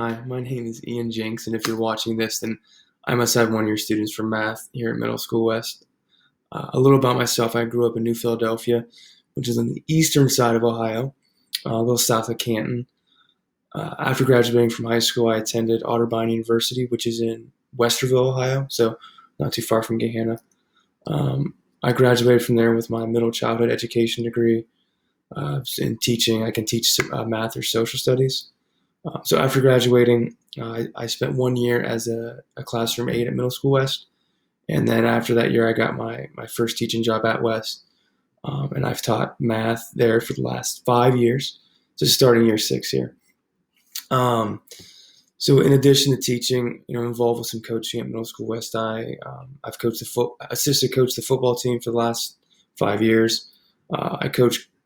Hi, my name is Jinks, and if you're watching this, then I must have one of your students from math here at Middle School West. A little about myself: I grew up in New Philadelphia, which is on the eastern side of Ohio, a little south of Canton. After graduating from high school, I attended Otterbein University, which is in Westerville, Ohio, so not too far from Gahanna. I graduated from there with my middle childhood education degree in teaching. I can teach math or social studies. So after graduating, I spent 1 year as a classroom aide at Middle School West, and then after that year, I got my first teaching job at West, and I've taught math there for the last 5 years, just starting year 6 here. Um, so in addition to teaching, involved with some coaching at Middle School West, I've coached assistant coached the football team for the last 5 years.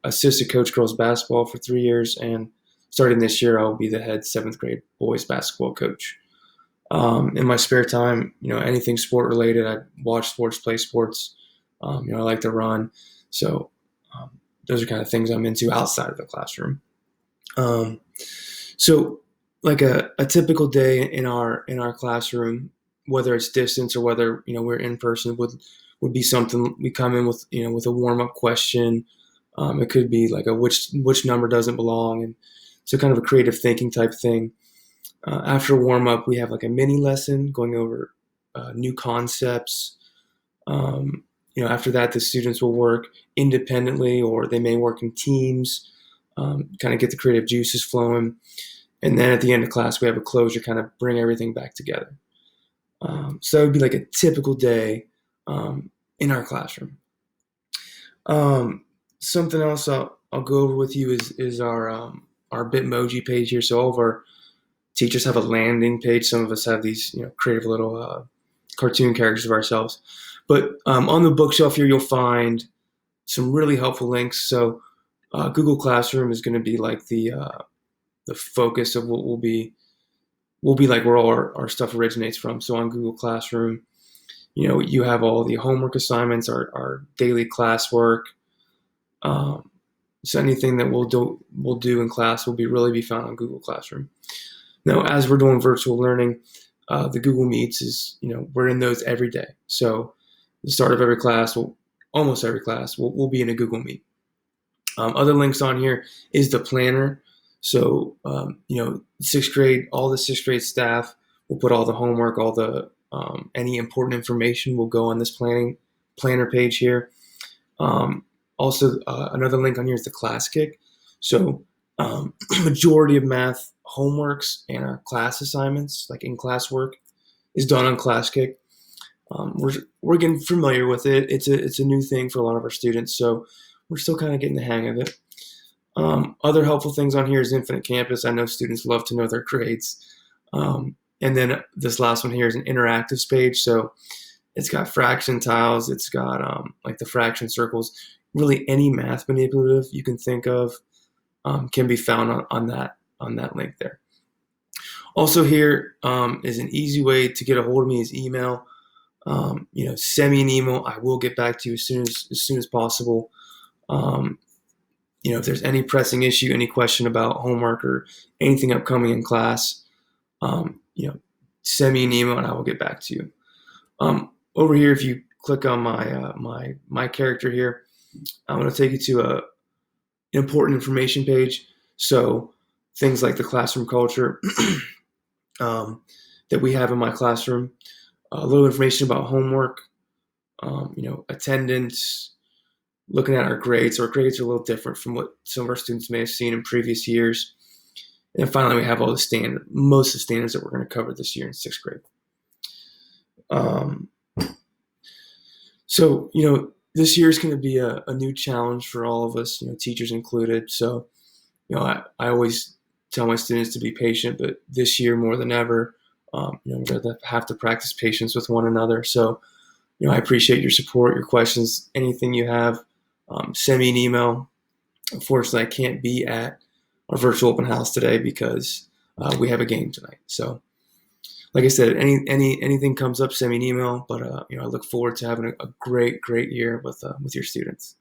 Assistant coach girls basketball for 3 years, and starting this year, I'll be the head seventh grade boys basketball coach. In my spare time, anything sport related, I watch sports, play sports. I like to run. So um, those are kind of things I'm into outside of the classroom. So like a typical day in our classroom, whether it's distance or whether we're in person, would be something we come in with with a warm up question. It could be like a which number doesn't belong, and so kind of a creative thinking type thing. After warm up, we have like a mini lesson going over new concepts. After that, the students will work independently, or they may work in teams, kind of get the creative juices flowing. And then at the end of class, we have a closure, kind of bring everything back together. So that would be like a typical day in our classroom. Something else I'll go over with you is our Bitmoji page here. So all of our teachers have a landing page. Some of us have these creative little cartoon characters of ourselves. But on the bookshelf here, you'll find some really helpful links. So Google Classroom is going to be like the focus of what will be like where all our stuff originates from. So on Google Classroom, you have all the homework assignments, our daily classwork. So anything that we'll do in class will really be found on Google Classroom. Now, as we're doing virtual learning, the Google Meets is we're in those every day. So the start of every class, almost every class, will be in a Google Meet. Other links on here is the planner. So, sixth grade, all the sixth grade staff will put all the homework, all the any important information will go on this planner page here. Also, another link on here is the class kick. So, majority of math homeworks and our class assignments, like in class work, is done on class kick. We're getting familiar with it. It's a new thing for a lot of our students, so we're still kind of getting the hang of it. Other helpful things on here is Infinite Campus. I know students love to know their grades. And then this last one here is an interactives page. So it's got fraction tiles. It's got like the fraction circles. Really any math manipulative you can think of can be found on that link there. Also here is an easy way to get a hold of me is email. Send me an email. I will get back to you as soon as possible. If there's any pressing issue, any question about homework or anything upcoming in class, send me an email and I will get back to you. Over here, if you click on my character here, I'm going to take you to an important information page. So things like the classroom culture that we have in my classroom, a little information about homework, attendance, looking at our grades. So our grades are a little different from what some of our students may have seen in previous years. And finally, we have all most of the standards that we're going to cover this year in sixth grade. So, this year is going to be a new challenge for all of us, teachers included. So, I always tell my students to be patient, but this year more than ever, we're going to have to practice patience with one another. So, I appreciate your support, your questions, anything you have. Send me an email. Unfortunately, I can't be at our virtual open house today because we have a game tonight. So, like I said, anything comes up, send me an email. But I look forward to having a great year with your students.